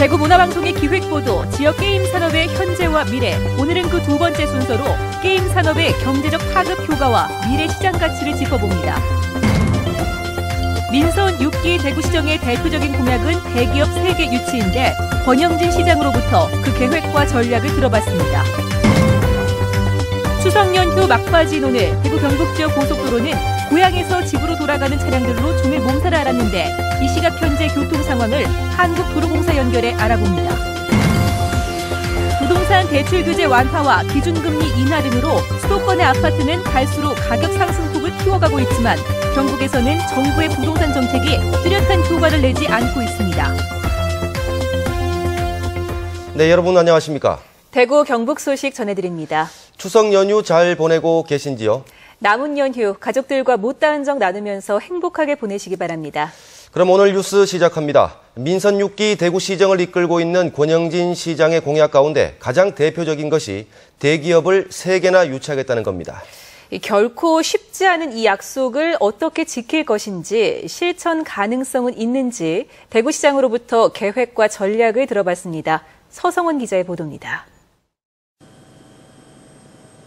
대구 문화방송의 기획보도, 지역 게임 산업의 현재와 미래. 오늘은 그 두 번째 순서로 게임 산업의 경제적 파급 효과와 미래 시장 가치를 짚어봅니다. 민선 6기 대구시정의 대표적인 공약은 대기업 세계 유치인데 권영진 시장으로부터 그 계획과 전략을 들어봤습니다. 추석 연휴 막바지인 오늘 대구 경북 지역 고속도로는 고향에서 집으로 돌아가는 차량들로 종일 몸살을 앓았는데 이 시각 현재 교통 상황을 한국도로공사 연결해 알아봅니다. 부동산 대출 규제 완화와 기준금리 인하 등으로 수도권의 아파트는 갈수록 가격 상승폭을 키워가고 있지만 경북에서는 정부의 부동산 정책이 뚜렷한 효과를 내지 않고 있습니다. 네, 여러분 안녕하십니까? 대구 경북 소식 전해드립니다. 추석 연휴 잘 보내고 계신지요? 남은 연휴 가족들과 못다한 정 나누면서 행복하게 보내시기 바랍니다. 그럼 오늘 뉴스 시작합니다. 민선 6기 대구시정을 이끌고 있는 권영진 시장의 공약 가운데 가장 대표적인 것이 대기업을 3개나 유치하겠다는 겁니다. 결코 쉽지 않은 이 약속을 어떻게 지킬 것인지, 실천 가능성은 있는지 대구시장으로부터 계획과 전략을 들어봤습니다. 서성원 기자의 보도입니다.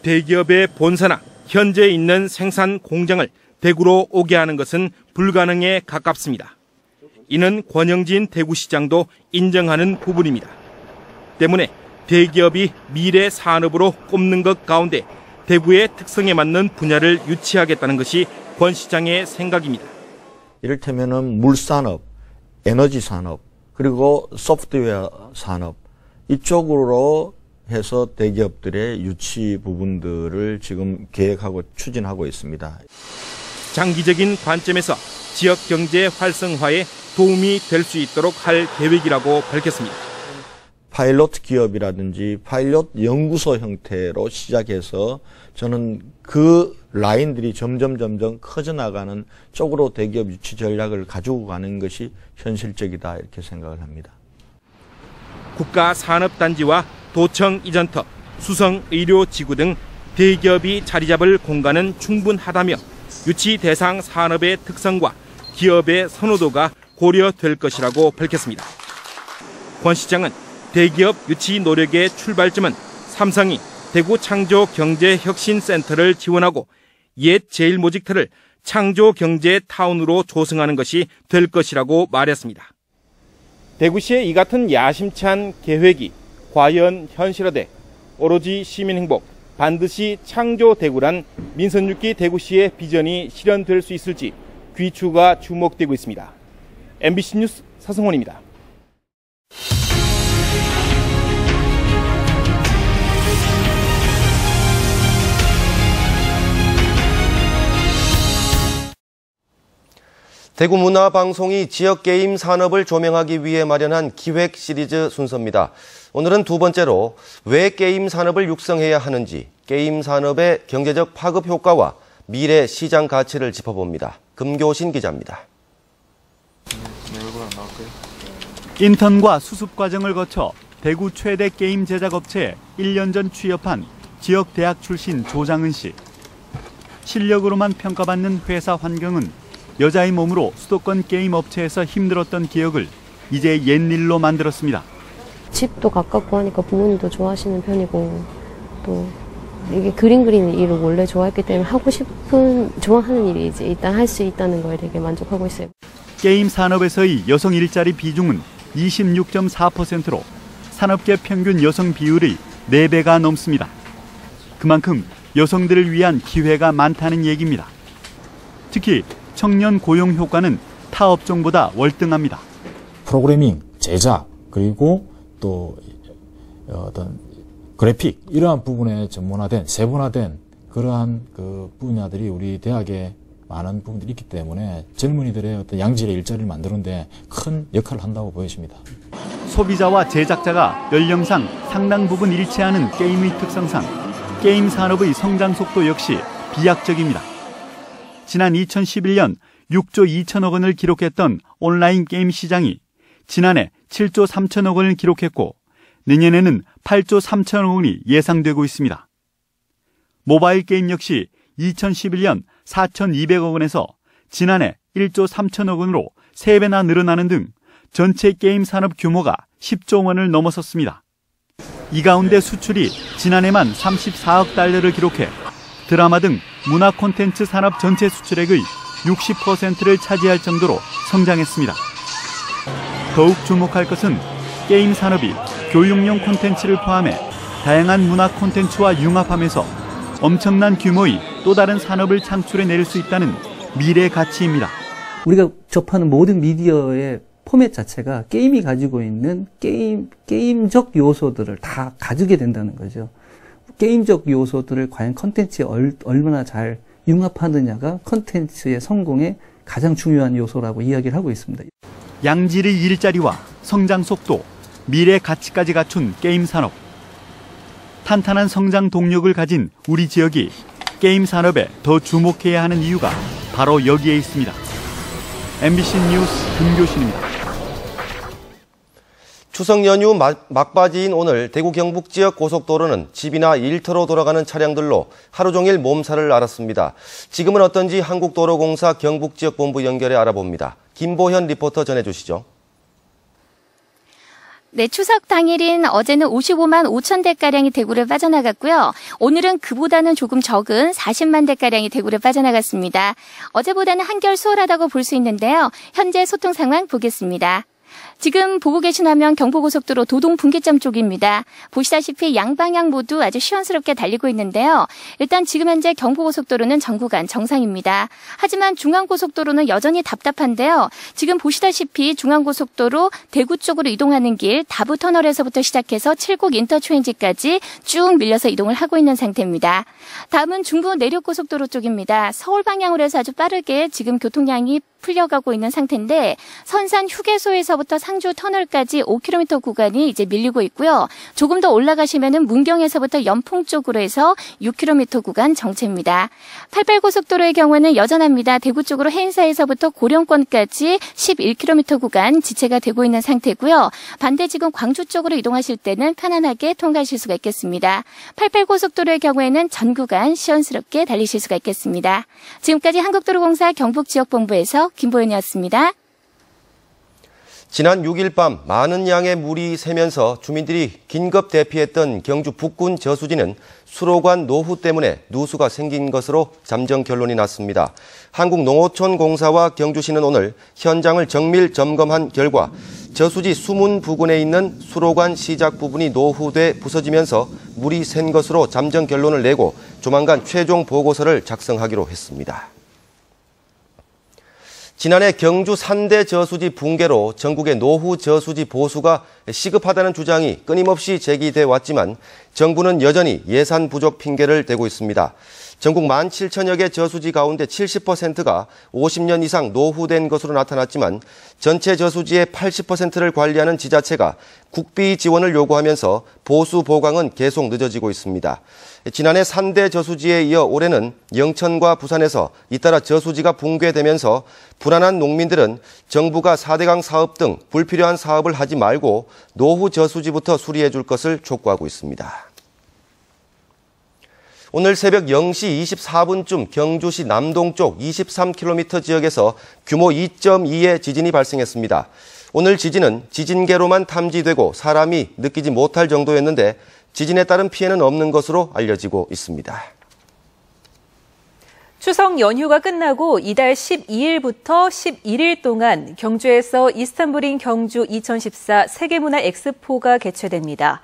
대기업의 본사나 현재 있는 생산 공장을 대구로 오게 하는 것은 불가능에 가깝습니다. 이는 권영진 대구시장도 인정하는 부분입니다. 때문에 대기업이 미래 산업으로 꼽는 것 가운데 대구의 특성에 맞는 분야를 유치하겠다는 것이 권 시장의 생각입니다. 이를테면은 물산업, 에너지 산업, 그리고 소프트웨어 산업 이쪽으로 해서 대기업들의 유치 부분들을 지금 계획하고 추진하고 있습니다. 장기적인 관점에서 지역 경제 활성화에 도움이 될 수 있도록 할 계획이라고 밝혔습니다. 파일럿 기업이라든지 파일럿 연구소 형태로 시작해서 저는 그 라인들이 점점 커져나가는 쪽으로 대기업 유치 전략을 가지고 가는 것이 현실적이다 이렇게 생각을 합니다. 국가산업단지와 도청 이전터, 수성의료지구 등 대기업이 자리 잡을 공간은 충분하다며 유치 대상 산업의 특성과 기업의 선호도가 고려될 것이라고 밝혔습니다. 권 시장은 대기업 유치 노력의 출발점은 삼성이 대구 창조경제혁신센터를 지원하고 옛 제일모직터를 창조경제타운으로 조성하는 것이 될 것이라고 말했습니다. 대구시의 이 같은 야심찬 계획이 과연 현실화돼 오로지 시민행복, 반드시 창조대구란 민선 6기 대구시의 비전이 실현될 수 있을지 귀추가 주목되고 있습니다. MBC 뉴스 서성원입니다. 대구 문화방송이 지역 게임 산업을 조명하기 위해 마련한 기획 시리즈 순서입니다. 오늘은 두 번째로 왜 게임 산업을 육성해야 하는지, 게임 산업의 경제적 파급 효과와 미래 시장 가치를 짚어봅니다. 금교신 기자입니다. 인턴과 수습 과정을 거쳐 대구 최대 게임 제작 업체에 1년 전 취업한 지역 대학 출신 조장은 씨. 실력으로만 평가받는 회사 환경은 여자의 몸으로 수도권 게임 업체에서 힘들었던 기억을 이제 옛일로 만들었습니다. 집도 가깝고 하니까 부모님도 좋아하시는 편이고 또 이게 그림 그리는 일을 원래 좋아했기 때문에 하고 싶은 좋아하는 일이 이제 일단 할 수 있다는 거에 되게 만족하고 있어요. 게임 산업에서의 여성 일자리 비중은 26.4%로 산업계 평균 여성 비율의 4배가 넘습니다. 그만큼 여성들을 위한 기회가 많다는 얘기입니다. 특히 청년 고용 효과는 타 업종보다 월등합니다. 프로그래밍, 제작, 그리고 또 어떤 그래픽 이러한 부분에 전문화된, 세분화된 그러한 그 분야들이 우리 대학에 많은 부분들이 있기 때문에 젊은이들의 어떤 양질의 일자리를 만드는데 큰 역할을 한다고 보여집니다. 소비자와 제작자가 연령상 상당 부분 일치하는 게임의 특성상 게임 산업의 성장 속도 역시 비약적입니다. 지난 2011년 6조 2천억 원을 기록했던 온라인 게임 시장이 지난해 7조 3천억 원을 기록했고 내년에는 8조 3천억 원이 예상되고 있습니다. 모바일 게임 역시 2011년 4,200억 원에서 지난해 1조 3천억 원으로 3배나 늘어나는 등 전체 게임 산업 규모가 10조 원을 넘어섰습니다. 이 가운데 수출이 지난해만 34억 달러를 기록해 드라마 등 문화 콘텐츠 산업 전체 수출액의 60%를 차지할 정도로 성장했습니다. 더욱 주목할 것은 게임 산업이 교육용 콘텐츠를 포함해 다양한 문화 콘텐츠와 융합하면서 엄청난 규모의 또 다른 산업을 창출해낼 수 있다는 미래 가치입니다. 우리가 접하는 모든 미디어의 포맷 자체가 게임이 가지고 있는 게임적 요소들을 다 가지게 된다는 거죠. 게임적 요소들을 과연 컨텐츠에 얼마나 잘 융합하느냐가 컨텐츠의 성공의 가장 중요한 요소라고 이야기를 하고 있습니다. 양질의 일자리와 성장 속도, 미래 가치까지 갖춘 게임 산업. 탄탄한 성장 동력을 가진 우리 지역이 게임 산업에 더 주목해야 하는 이유가 바로 여기에 있습니다. MBC 뉴스 금교신입니다. 추석 연휴 막바지인 오늘 대구 경북 지역 고속도로는 집이나 일터로 돌아가는 차량들로 하루 종일 몸살을 앓았습니다. 지금은 어떤지 한국도로공사 경북지역본부 연결해 알아봅니다. 김보현 리포터 전해주시죠. 네, 추석 당일인 어제는 55만 5천 대가량이 대구를 빠져나갔고요. 오늘은 그보다는 조금 적은 40만 대가량이 대구를 빠져나갔습니다. 어제보다는 한결 수월하다고 볼 수 있는데요. 현재 소통 상황 보겠습니다. 지금 보고 계신 화면 경부고속도로 도동 분기점 쪽입니다. 보시다시피 양방향 모두 아주 시원스럽게 달리고 있는데요. 일단 지금 현재 경부고속도로는 전 구간 정상입니다. 하지만 중앙고속도로는 여전히 답답한데요. 지금 보시다시피 중앙고속도로 대구 쪽으로 이동하는 길 다부터널에서부터 시작해서 칠곡 인터체인지까지 쭉 밀려서 이동을 하고 있는 상태입니다. 다음은 중부 내륙고속도로 쪽입니다. 서울 방향으로 해서 아주 빠르게 지금 교통량이 풀려가고 있는 상태인데 선산 휴게소에서부터 상주 터널까지 5km 구간이 이제 밀리고 있고요. 조금 더 올라가시면은 문경에서부터 연풍 쪽으로 해서 6km 구간 정체입니다. 88고속도로의 경우는 여전합니다. 대구 쪽으로 해인사에서부터 고령권까지 11km 구간 지체가 되고 있는 상태고요. 반대 지금 광주 쪽으로 이동하실 때는 편안하게 통과하실 수가 있겠습니다. 88고속도로의 경우에는 전 구간 시원스럽게 달리실 수가 있겠습니다. 지금까지 한국도로공사 경북지역본부에서 김보연이었습니다. 지난 6일 밤 많은 양의 물이 새면서 주민들이 긴급 대피했던 경주 북군 저수지는 수로관 노후 때문에 누수가 생긴 것으로 잠정 결론이 났습니다. 한국농어촌공사와 경주시는 오늘 현장을 정밀 점검한 결과 저수지 수문 부근에 있는 수로관 시작 부분이 노후돼 부서지면서 물이 샌 것으로 잠정 결론을 내고 조만간 최종 보고서를 작성하기로 했습니다. 지난해 경주 산대 저수지 붕괴로 전국의 노후 저수지 보수가 시급하다는 주장이 끊임없이 제기돼 왔지만 정부는 여전히 예산 부족 핑계를 대고 있습니다. 전국 17,000여 개 저수지 가운데 70%가 50년 이상 노후된 것으로 나타났지만 전체 저수지의 80%를 관리하는 지자체가 국비 지원을 요구하면서 보수 보강은 계속 늦어지고 있습니다. 지난해 산대 저수지에 이어 올해는 영천과 부산에서 잇따라 저수지가 붕괴되면서 불안한 농민들은 정부가 4대강 사업 등 불필요한 사업을 하지 말고 노후 저수지부터 수리해 줄 것을 촉구하고 있습니다. 오늘 새벽 0시 24분쯤 경주시 남동쪽 23km 지역에서 규모 2.2의 지진이 발생했습니다. 오늘 지진은 지진계로만 탐지되고 사람이 느끼지 못할 정도였는데 지진에 따른 피해는 없는 것으로 알려지고 있습니다. 추석 연휴가 끝나고 이달 12일부터 11일 동안 경주에서 이스탄불인 경주 2014 세계문화 엑스포가 개최됩니다.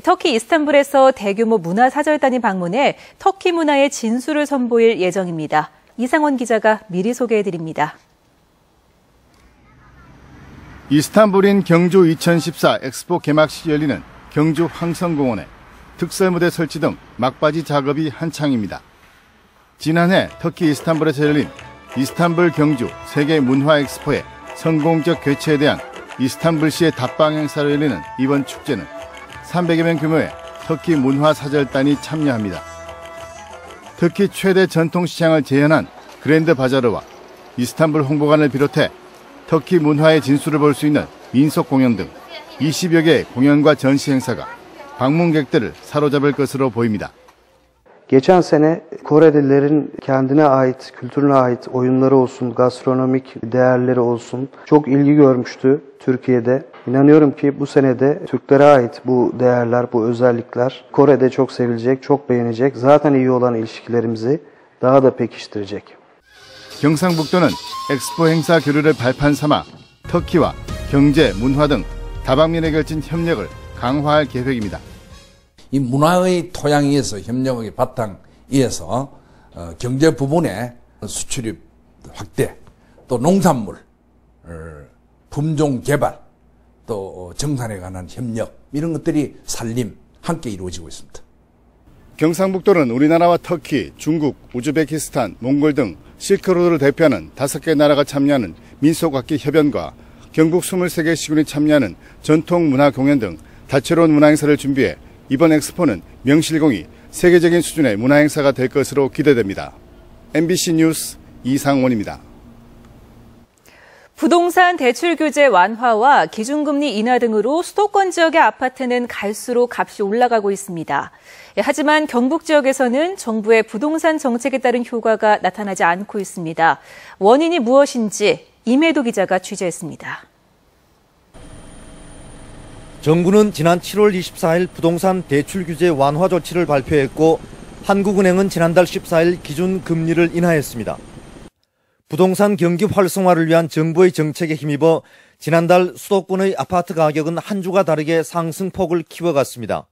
터키 이스탄불에서 대규모 문화사절단이 방문해 터키 문화의 진수를 선보일 예정입니다. 이상원 기자가 미리 소개해드립니다. 이스탄불인 경주 2014 엑스포 개막식이 열리는 경주 황성공원에 특설무대 설치 등 막바지 작업이 한창입니다. 지난해 터키 이스탄불에서 열린 이스탄불 경주 세계문화엑스포의 성공적 개최에 대한 이스탄불시의 답방 행사로 열리는 이번 축제는 300여 명 규모의 터키 문화사절단이 참여합니다. 터키 최대 전통시장을 재현한 그랜드 바자르와 이스탄불 홍보관을 비롯해 터키 문화의 진수를 볼 수 있는 민속 공연 등 20여 개의 공연과 전시 행사가 방문객들을 사로잡을 것으로 보입니다. Geçen sene Korelilerin kendine ait, kültürüne ait oyunları olsun, gastronomik değerleri olsun çok ilgi görmüştü Türkiye'de. İnanıyorum ki bu sene de Türklere ait bu değerler, bu özellikler Kore'de çok sevilecek, çok beğenecek. Zaten iyi olan ilişkilerimizi daha da pekiştirecek. 경상북도는 엑스포 행사 교류를 발판 삼아 터키와 경제, 문화 등 다방면에 걸친 협력을 강화할 계획입니다. 이 문화의 토양 위에서 협력의 바탕 위에서 경제 부분의 수출입 확대, 또 농산물 품종 개발, 또 정산에 관한 협력 이런 것들이 살림 함께 이루어지고 있습니다. 경상북도는 우리나라와 터키, 중국, 우즈베키스탄, 몽골 등 실크로드를 대표하는 5개 나라가 참여하는 민속악기 협연과 경북 23개 시군이 참여하는 전통문화 공연 등 다채로운 문화행사를 준비해 이번 엑스포는 명실공히 세계적인 수준의 문화행사가 될 것으로 기대됩니다. MBC 뉴스 이상원입니다. 부동산 대출 규제 완화와 기준금리 인하 등으로 수도권 지역의 아파트는 갈수록 값이 올라가고 있습니다. 하지만 경북 지역에서는 정부의 부동산 정책에 따른 효과가 나타나지 않고 있습니다. 원인이 무엇인지 임혜도 기자가 취재했습니다. 정부는 지난 7월 24일 부동산 대출 규제 완화 조치를 발표했고 한국은행은 지난달 14일 기준금리를 인하했습니다. 부동산 경기 활성화를 위한 정부의 정책에 힘입어 지난달 수도권의 아파트 가격은 한 주가 다르게 상승폭을 키워갔습니다.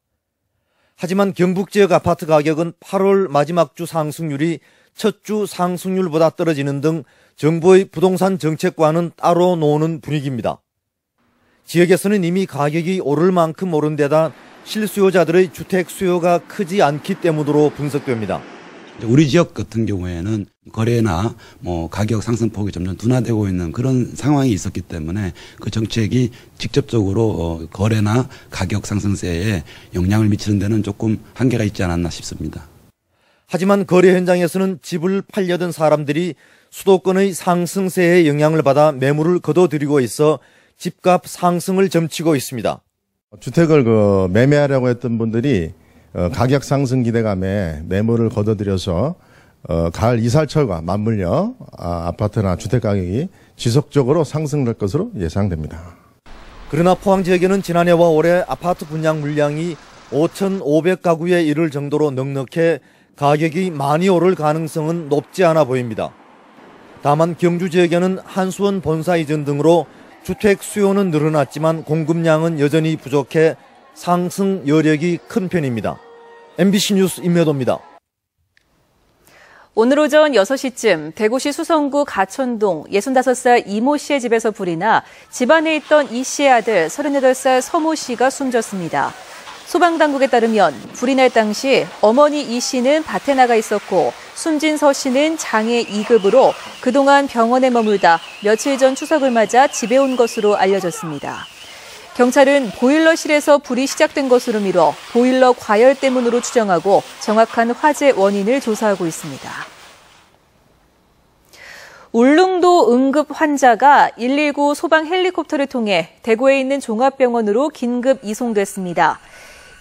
하지만 경북 지역 아파트 가격은 8월 마지막 주 상승률이 첫 주 상승률보다 떨어지는 등 정부의 부동산 정책과는 따로 노는 분위기입니다. 지역에서는 이미 가격이 오를 만큼 오른 데다 실수요자들의 주택 수요가 크지 않기 때문으로 분석됩니다. 우리 지역 같은 경우에는 거래나 가격 상승폭이 점점 둔화되고 있는 그런 상황이 있었기 때문에 그 정책이 직접적으로 거래나 가격 상승세에 영향을 미치는 데는 조금 한계가 있지 않았나 싶습니다. 하지만 거래 현장에서는 집을 팔려던 사람들이 수도권의 상승세에 영향을 받아 매물을 거둬들이고 있어 집값 상승을 점치고 있습니다. 주택을 매매하려고 했던 분들이 가격 상승 기대감에 매물을 거둬들여서 가을 이살철과 맞물려 아파트나 주택 가격이 지속적으로 상승될 것으로 예상됩니다. 그러나 포항 지역에는 지난해와 올해 아파트 분양 물량이 5,500가구에 이를 정도로 넉넉해 가격이 많이 오를 가능성은 높지 않아 보입니다. 다만 경주 지역에는 한수원 본사 이전 등으로 주택 수요는 늘어났지만 공급량은 여전히 부족해 상승 여력이 큰 편입니다. MBC 뉴스 임혜도입니다. 오늘 오전 6시쯤 대구시 수성구 가천동 65살 이모 씨의 집에서 불이 나 집안에 있던 이 씨의 아들 38살 서모 씨가 숨졌습니다. 소방당국에 따르면 불이 날 당시 어머니 이 씨는 밭에 나가 있었고 숨진 서 씨는 장애 2급으로 그동안 병원에 머물다 며칠 전 추석을 맞아 집에 온 것으로 알려졌습니다. 경찰은 보일러실에서 불이 시작된 것으로 미뤄 보일러 과열 때문으로 추정하고 정확한 화재 원인을 조사하고 있습니다. 울릉도 응급 환자가 119 소방 헬리콥터를 통해 대구에 있는 종합병원으로 긴급 이송됐습니다.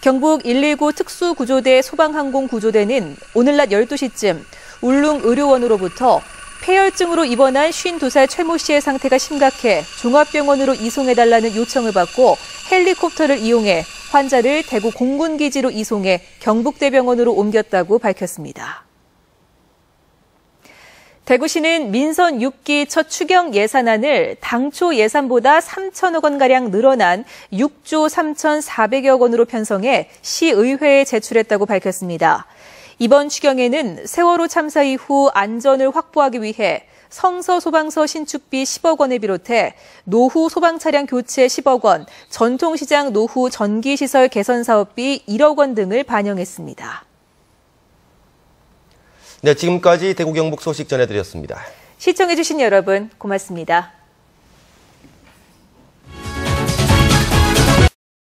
경북 119 특수구조대 소방항공구조대는 오늘 낮 12시쯤 울릉의료원으로부터 폐혈증으로 입원한 52살 최모 씨의 상태가 심각해 종합병원으로 이송해달라는 요청을 받고 헬리콥터를 이용해 환자를 대구 공군기지로 이송해 경북대병원으로 옮겼다고 밝혔습니다. 대구시는 민선 6기 첫 추경 예산안을 당초 예산보다 3천억 원가량 늘어난 6조 3,400여 원으로 편성해 시의회에 제출했다고 밝혔습니다. 이번 추경에는 세월호 참사 이후 안전을 확보하기 위해 성서 소방서 신축비 10억 원을 비롯해 노후 소방 차량 교체 10억 원, 전통시장 노후 전기시설 개선 사업비 1억 원 등을 반영했습니다. 네, 지금까지 대구 경북 소식 전해드렸습니다. 시청해주신 여러분 고맙습니다.